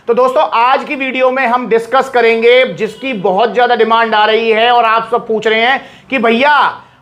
तो दोस्तों आज की वीडियो में हम डिस्कस करेंगे जिसकी बहुत ज्यादा डिमांड आ रही है और आप सब पूछ रहे हैं कि भैया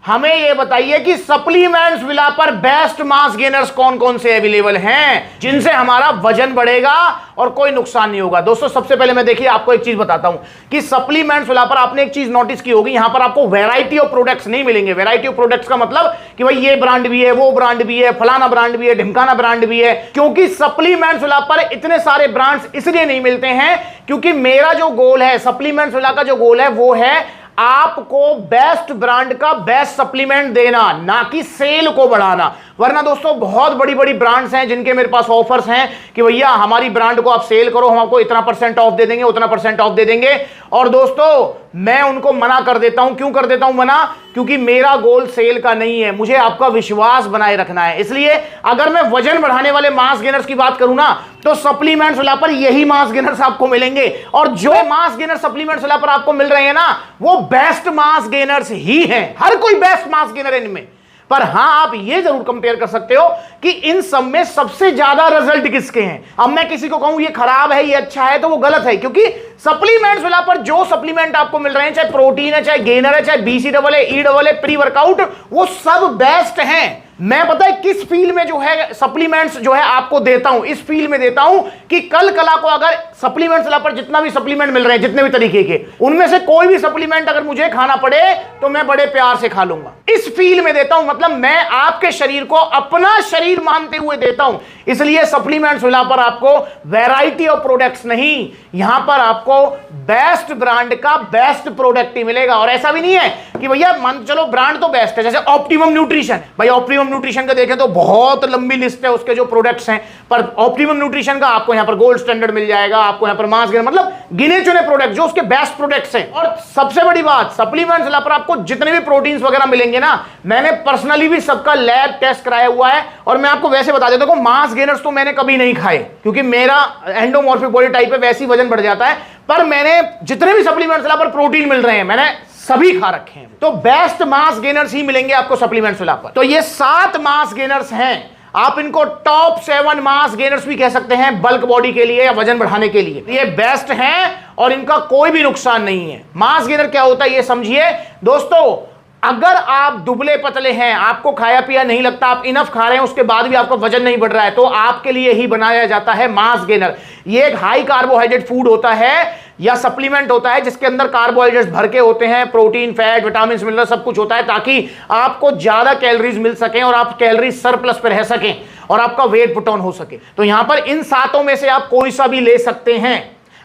हमें यह बताइए कि सप्लीमेंट्स विला पर बेस्ट मास गेनर्स कौन कौन से अवेलेबल हैं जिनसे हमारा वजन बढ़ेगा और कोई नुकसान नहीं होगा। दोस्तों सबसे पहले मैं देखिए आपको एक चीज बताता हूं कि सप्लीमेंट्स विला पर आपने एक चीज नोटिस की होगी, यहां पर आपको वैरायटी ऑफ प्रोडक्ट्स नहीं मिलेंगे। वैरायटी ऑफ प्रोडक्ट्स का मतलब कि भाई ये ब्रांड भी है, वो ब्रांड भी है, फलाना ब्रांड भी है, ढिमकाना ब्रांड भी है, क्योंकि सप्लीमेंट्स विला पर इतने सारे ब्रांड्स इसलिए नहीं मिलते हैं क्योंकि मेरा जो गोल है, सप्लीमेंट्स विला का जो गोल है वो है आपको बेस्ट ब्रांड का बेस्ट सप्लीमेंट देना, ना कि सेल को बढ़ाना। वरना दोस्तों बहुत बड़ी बड़ी ब्रांड्स हैं जिनके मेरे पास ऑफर्स हैं कि भैया हमारी ब्रांड को आप सेल करो, हम आपको इतना % ऑफ दे देंगे, उतना % ऑफ दे देंगे। और दोस्तों मैं उनको मना कर देता हूं। क्यों कर देता हूं मना? क्योंकि मेरा गोल सेल का नहीं है, मुझे आपका विश्वास बनाए रखना है। इसलिए अगर मैं वजन बढ़ाने वाले मास गेनर्स की बात करूं ना तो सप्लीमेंट्स विला पर यही मास गेनर्स आपको मिलेंगे, और जो मास गेनर सप्लीमेंट्स विला पर आपको मिल रहे हैं ना वो बेस्ट मास गेनर्स ही हैं। हर कोई बेस्ट मास गेनर है इनमें, पर हां आप ये जरूर कंपेयर कर सकते हो कि इन सब में सबसे ज्यादा रिजल्ट किसके हैं। अब मैं किसी को कहूं ये खराब है, ये अच्छा है, तो वो गलत है, क्योंकि सप्लीमेंट्स विला पर जो सप्लीमेंट आपको मिल रहे हैं, चाहे प्रोटीन है, चाहे गेनर है, चाहे BCAA, EAA, प्री वर्कआउट, वो सब बेस्ट हैं। मैं पता है किस फील्ड में जो है सप्लीमेंट्स जो है आपको देता हूं, इस फील्ड में देता हूं कि कल कला को अगर सप्लीमेंट्स विला पर जितना भी सप्लीमेंट मिल रहे हैं, जितने भी तरीके के, उनमें से कोई भी सप्लीमेंट अगर मुझे खाना पड़े तो मैं बड़े प्यार से खा लूंगा। इस फील्ड में देता हूं, मतलब मैं आपके शरीर को अपना शरीर मानते हुए देता हूं। इसलिए सप्लीमेंट्स विला पर आपको वैरायटी ऑफ प्रोडक्ट्स नहीं, यहां पर आपको बेस्ट ब्रांड का बेस्ट प्रोडक्ट ही मिलेगा। और ऐसा भी नहीं है कि भैया मान चलो ब्रांड तो बेस्ट है, जैसे ऑप्टिमम न्यूट्रिशन, भाई ऑप्टिमम न्यूट्रिशन का देखें तो बहुत लंबी लिस्ट है उसके जो प्रोडक्ट्स हैं, पर ऑप्टिमम न्यूट्रिशन का आपको यहां पर गोल्ड स्टैंडर्ड मिल जाएगा, आपको यहां पर मास गेनर, मतलब गिने चुने प्रोडक्ट जो उसके बेस्ट प्रोडक्ट्स हैं। और सबसे बड़ी बात, सप्लीमेंट्स विला पर आपको जितने भी प्रोटीन्स वगैरह मिलेंगे ना, मैंने पर्सनली भी सबका लैब टेस्ट कराया हुआ है। और मैं आपको वैसे बता देता हूं, मास गेनर्स तो मैंने कभी नहीं खाए क्योंकि मेरा एंडोमॉर्फिक बॉडी टाइप है, वैसे ही वजन बढ़ जाता है, पर मैंने जितने भी सप्लीमेंट्स विला पर प्रोटीन मिल रहे हैं मैंने सभी खा रखे हैं। तो बेस्ट मास गेनर्स ही मिलेंगे आपको सप्लीमेंट्स विला पर। तो ये 7 मास गेनर्स हैं, आप इनको टॉप 7 मास गेनर्स भी कह सकते हैं बल्क बॉडी के लिए या वजन बढ़ाने के लिए। ये बेस्ट हैं और इनका कोई भी नुकसान नहीं है। मास गेनर क्या होता है ये समझिए दोस्तों। अगर आप दुबले पतले हैं, आपको खाया पिया नहीं लगता, आप इनफ खा रहे हैं, उसके बाद भी आपका वजन नहीं बढ़ रहा है, तो आपके लिए ही बनाया जाता है मास गेनर। ये एक हाई कार्बोहाइड्रेट फूड होता है या सप्लीमेंट होता है जिसके अंदर कार्बोहाइड्रेट्स भर के होते हैं, प्रोटीन, फैट, विटामिन, मिनरल सब कुछ होता है, ताकि आपको ज्यादा कैलोरीज मिल सकें और आप कैलोरी सरप्लस पे रह सकें और आपका वेट पुट ऑन हो सके। तो यहां पर इन 7 में से आप कोई सा भी ले सकते हैं।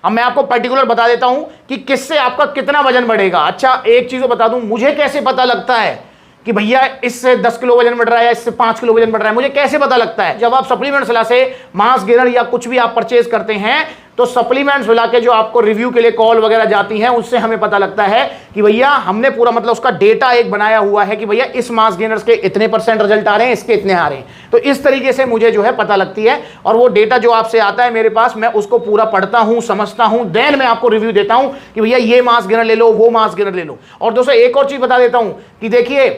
अब मैं आपको पर्टिकुलर बता देता हूं कि किससे आपका कितना वजन बढ़ेगा। अच्छा एक चीज बता दूं, मुझे कैसे पता लगता है कि भैया इससे 10 किलो वजन बढ़ रहा है या इससे 5 किलो वजन बढ़ रहा है, मुझे कैसे पता लगता है? जब आप सप्लीमेंट्स विला से मास गेनर या कुछ भी आप परचेज करते हैं तो सप्लीमेंट्स विला के जो आपको रिव्यू के लिए कॉल वगैरह जाती हैं उससे हमें पता लगता है कि भैया हमने पूरा मतलब उसका डेटा एक बनाया हुआ है कि भैया इस मास गेनर्स के इतने % रिजल्ट आ रहे हैं, इसके इतने आ रहे हैं। तो इस तरीके से मुझे जो है पता लगती है, और वो डेटा जो आपसे आता है मेरे पास, मैं उसको पूरा पढ़ता हूं, समझता हूं, देन मैं आपको रिव्यू देता हूं कि भैया ये मास गेनर ले लो, वो मास गेनर ले लो। और दोस्तों एक और चीज बता देता हूं कि देखिए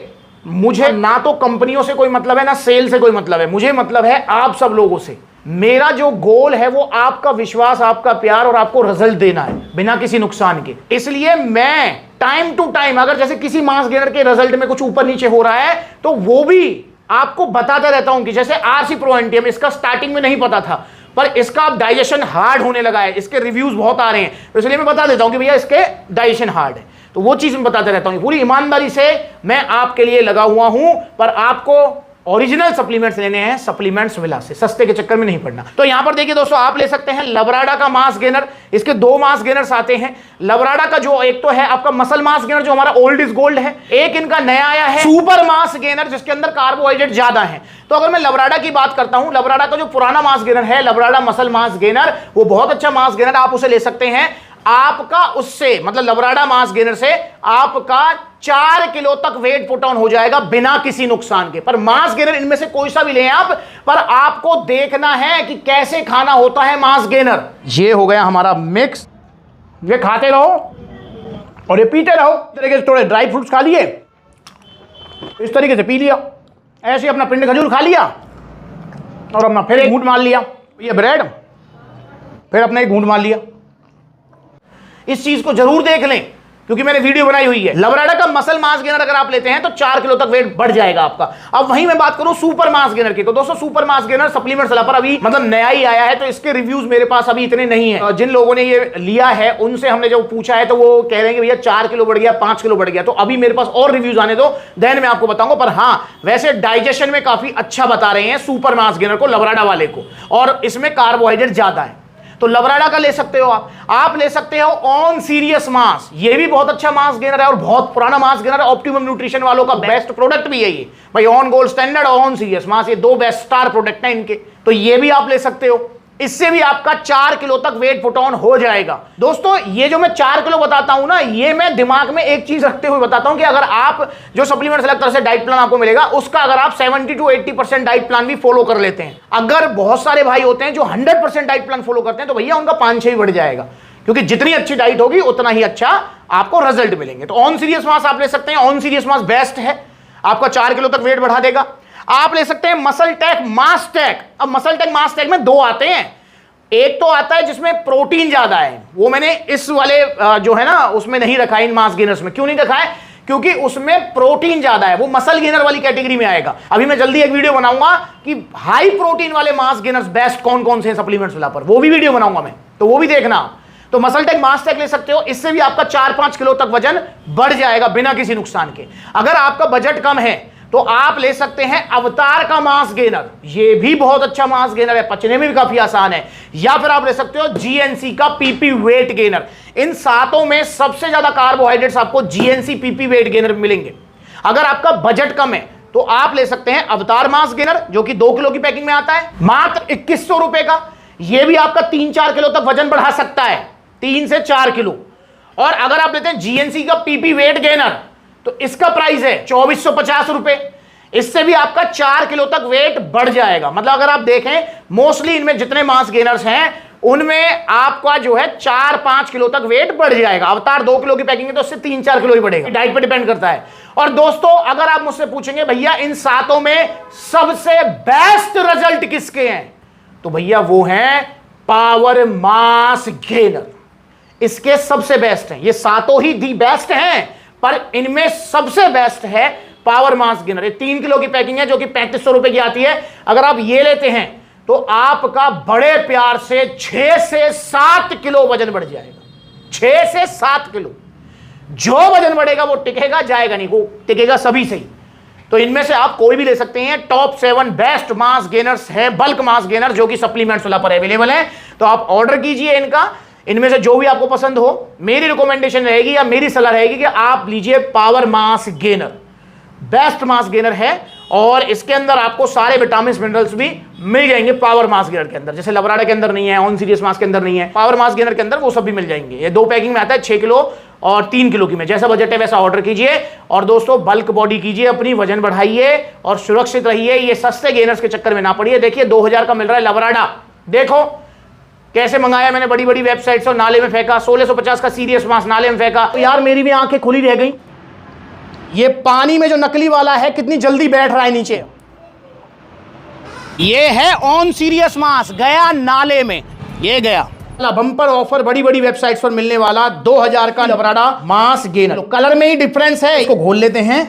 मुझे ना तो कंपनियों से कोई मतलब है ना सेल से कोई मतलब है, मुझे मतलब है आप सब लोगों से। मेरा जो गोल है वो आपका विश्वास, आपका प्यार और आपको रिजल्ट देना है बिना किसी नुकसान के। इसलिए मैं टाइम टू टाइम अगर जैसे किसी मास गेनर के रिजल्ट में कुछ ऊपर नीचे हो रहा है तो वो भी आपको बताता रहता हूं कि जैसे RC Pro NTM, इसका स्टार्टिंग में नहीं पता था पर इसका अब डाइजेशन हार्ड होने लगा है, इसके रिव्यूज बहुत आ रहे हैं, तो इसलिए मैं बता देता हूं कि भैया इसके डाइजेशन हार्ड है। तो वो चीज मैं बताते रहता हूं, पूरी ईमानदारी से मैं आपके लिए लगा हुआ हूं। पर आपको ओरिजिनल सप्लीमेंट्स लेने हैं सप्लीमेंट्स विला से, सस्ते के चक्कर में नहीं पड़ना। तो यहां पर देखिए दोस्तों, आप ले सकते हैं लवराडा का मास गेनर। इसके 2 मास गेनर्स आते हैं। लवराडा का जो एक तो है आपका मसल मास गेनर जो हमारा ओल्ड इज गोल्ड है, एक इनका नया आया है सुपर मास गेनर जिसके अंदर कार्बोहाइड्रेट ज्यादा है। तो अगर मैं लवराडा की बात करता हूं, लवराडा का जो पुराना मास गेनर है, लवराडा मसल मास गेनर, वो बहुत अच्छा मास गेनर, आप उसे ले सकते हैं। आपका उससे मतलब लवराडा मास गेनर से आपका 4 किलो तक वेट पुट ऑन हो जाएगा बिना किसी नुकसान के। पर मास गेनर इनमें से कोई सा भी लें आप, पर आपको देखना है कि कैसे खाना होता है मास गेनर। ये हो गया हमारा मिक्स, ये खाते रहो और ये पीते रहो। इस तरीके से थोड़े ड्राई फ्रूट्स खा लिए, इस तरीके से पी लिया, ऐसे अपना पिंड खजूर खा लिया और अपना फिर एक घूंट मार लिया। ये ब्रेड फिर अपना एक घूंट मार लिया। इस चीज को जरूर देख लें क्योंकि मैंने वीडियो बनाई हुई है। लवराडा का मसल मास गेनर अगर आप लेते हैं तो 4 किलो तक वेट बढ़ जाएगा आपका। अब वहीं मैं बात करूं सुपर मास गेनर की, तो दोस्तों सुपर मास गेनर सप्लीमेंट सलाह पर अभी मतलब नया ही आया है, तो इसके रिव्यूज मेरे पास अभी इतने नहीं है। जिन लोगों ने ये लिया है उनसे हमने जब पूछा है तो वो कह रहे हैं कि भैया 4 किलो बढ़ गया, 5 किलो बढ़ गया। तो अभी मेरे पास और रिव्यूज आने दो, देन मैं आपको बताऊंगा। पर हाँ, वैसे डाइजेशन में काफी अच्छा बता रहे हैं सुपर मास गेनर को, लवराडा वाले को, और इसमें कार्बोहाइड्रेट ज्यादा है। तो लवराडा का ले सकते हो आप ले सकते हो ऑन सीरियस मास, ये भी बहुत अच्छा मास गेनर है और बहुत पुराना मास गेनर है। ऑप्टिमम न्यूट्रिशन वालों का बेस्ट प्रोडक्ट भी है ये भाई, ऑन गोल्ड स्टैंडर्ड और ऑन सीरियस मास, ये 2 बेस्ट स्टार प्रोडक्ट हैं इनके, तो ये भी आप ले सकते हो। इससे भी आपका 4 किलो तक वेट पुट ऑन हो जाएगा। दोस्तों ये जो मैं 4 किलो बताता हूं ना, ये मैं दिमाग में एक चीज रखते हुए बताता हूं कि अगर आप जो सप्लीमेंट अलग तरह से डाइट प्लान आपको मिलेगा उसका अगर आप 70 to 80% डाइट प्लान भी फॉलो कर लेते हैं, अगर बहुत सारे भाई होते हैं जो 100% डाइट प्लान फॉलो करते हैं, तो भैया उनका 5-6 बढ़ जाएगा, क्योंकि जितनी अच्छी डाइट होगी उतना ही अच्छा आपको रिजल्ट मिलेंगे। तो ऑन सीरियस मास आप ले सकते हैं, ऑन सीरियस मास बेस्ट है, आपका 4 किलो तक वेट बढ़ा देगा। आप ले सकते हैं मसल टेक मास टेक। अब मसल टेक मास टेक में 2 आते हैं, एक तो आता है जिसमें प्रोटीन ज्यादा है, वो मैंने इस वाले जो है ना उसमें नहीं रखा है, इन मास गेनर्स में। क्यों नहीं रखा है? क्योंकि उसमें प्रोटीन ज्यादा है, वो मसल गेनर वाली कैटेगरी में आएगा। अभी मैं जल्दी एक वीडियो बनाऊंगा कि हाई प्रोटीन वाले मास गेनर्स बेस्ट कौन कौन से हैं सप्लीमेंट्स वाला पर, वो भी वीडियो बनाऊंगा मैं, तो वो भी देखना। तो मसल टेक मास टेक ले सकते हो, इससे भी आपका 4-5 किलो तक वजन बढ़ जाएगा बिना किसी नुकसान के। अगर आपका बजट कम है तो आप ले सकते हैं अवतार का मास गेनर, ये भी बहुत अच्छा मास गेनर है, पचने में भी काफी आसान है। या फिर आप ले सकते हो जीएनसी का पीपी वेट गेनर। इन सातों में सबसे ज्यादा कार्बोहाइड्रेट्स आपको जीएनसी पीपी वेट गेनर मिलेंगे। अगर आपका बजट कम है तो आप ले सकते हैं अवतार मास गेनर, जो कि 2 किलो की पैकिंग में आता है, मात्र 2100 रुपए का। यह भी आपका 3-4 किलो तक वजन बढ़ा सकता है, 3 से 4 किलो। और अगर आप लेते हैं जीएनसी का पीपी वेट गेनर तो इसका प्राइस है 2450 रुपए। इससे भी आपका 4 किलो तक वेट बढ़ जाएगा। मतलब अगर आप देखें मोस्टली इनमें जितने मास गेनर्स हैं उनमें आपका जो है 4-5 किलो तक वेट बढ़ जाएगा। अवतार 2 किलो की पैकिंग है तो उससे 3-4 किलो ही बढ़ेगा, डाइट पे डिपेंड करता है। और दोस्तों अगर आप मुझसे पूछेंगे भैया इन सातों में सबसे बेस्ट रिजल्ट किसके हैं, तो भैया वो हैं पावर मास गेनर। इसके सबसे बेस्ट हैं, ये सातों ही दी बेस्ट हैं, पर इनमें सबसे बेस्ट है पावर मास गेनर। ये 3 किलो की पैकिंग है जो कि 3500 रुपए की आती है। अगर आप ये लेते हैं तो आपका बड़े प्यार से 6 से 7 किलो वजन बढ़ जाएगा। 6 से 7 किलो जो वजन बढ़ेगा वो टिकेगा, जाएगा नहीं, वो टिकेगा सभी से ही। तो इनमें से आप कोई भी ले सकते हैं। टॉप 7 बेस्ट मास गेनर्स है, बल्क मास गेनर, जो कि सप्लीमेंट्स वाला पर अवेलेबल है। तो आप ऑर्डर कीजिए इनका, इनमें से जो भी आपको पसंद हो। मेरी रिकमेंडेशन रहेगी या मेरी सलाह रहेगी कि आप लीजिए power mass gainer, best mass gainer है। और इसके अंदर आपको सारे विटामिन मिनरल्स भी मिल जाएंगे पावर मास गेनर के अंदर, जैसे लवराडा के अंदर नहीं है, ऑन सीरियस मास के अंदर नहीं है, पावर मास गेनर के अंदर वो सब भी मिल जाएंगे। ये 2 पैकिंग में आता है, 6 किलो और 3 किलो की में। जैसा बजट है वैसा ऑर्डर कीजिए। और दोस्तों बल्क बॉडी कीजिए, अपनी वजन बढ़ाइए और सुरक्षित रहिए। ये सस्ते गेनर्स के चक्कर में ना पड़िए। देखिए 2000 का मिल रहा है लवराडा, देखो कैसे मंगाया मैंने, बड़ी बड़ी वेबसाइट से, नाले में फेंका। 1650 का सीरियस मास नाले में फेंका। तो यार मेरी भी आंखें खुली रह गई। ये पानी में जो नकली वाला है कितनी जल्दी बैठ रहा है नीचे। ये है ऑन सीरियस मास, गया नाले में, ये गया। बंपर ऑफर बड़ी बड़ी वेबसाइट्स पर मिलने वाला 2000 का लवराडा मास गेनर। तो कलर में ही डिफरेंस है, इसको खोल लेते हैं।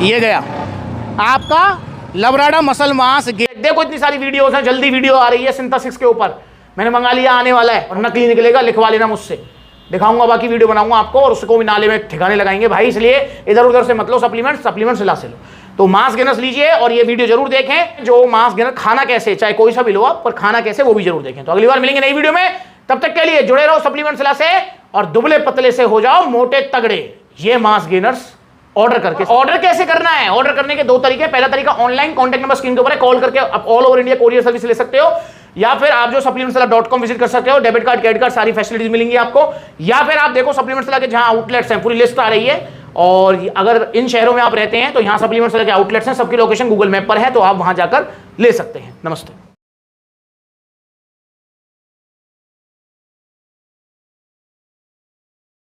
ये गया आपका लवराडा मसल मास गेनर। देखो इतनी सारी वीडियोस हैं, जल्दी वीडियो आ रही है सिंथेसिस के ऊपर, मैंने मंगा लिया, आने वाला है। और नकली निकलेगा, लिखवा लेना मुझसे, दिखाऊंगा, बाकी वीडियो बनाऊंगा आपको। और उसको भी नाले में ठिकाने लगाएंगे भाई, इसलिए इधर उधर से मत लो सप्लीमेंट से ला से लो। तो मास गेनर्स लीजिए और ये वीडियो जरूर देखें, जो मास गेनर खाना कैसे, चाहे कोई सा भी लो आप, पर खाना कैसे वो भी जरूर देखें। तो अगली बार मिलेंगे नई वीडियो में, तब तक के लिए जुड़े रहो सप्लीमेंट सलाह से और दुबले पतले से हो जाओ मोटे तगड़े। ये मास गेनर्स ऑर्डर करके। ऑर्डर कैसे करना है? ऑर्डर करने के 2 तरीके। पहला तरीका ऑनलाइन, कॉन्टैक्ट नंबर स्क्रीन के ऊपर है, कॉल करके आप all over India courier service ले सकते हो। या फिर आप जो supplementsala.com विजिट कर सकते हो, डेबिट कार्ड, क्रेडिट कार्ड, सारी फैसिलिटीज मिलेंगी आपको। या फिर आप देखो सप्लीमेंट सलाह के जहां आउटलेट्स हैं, पूरी लिस्ट आ रही है। और अगर इन शहरों में आप रहते हैं तो यहां सप्लीमेंट सलाह के आउटलेट्स हैं, सबकी लोकेशन गूगल मैप पर है, तो आप वहां जाकर ले सकते हैं। नमस्ते।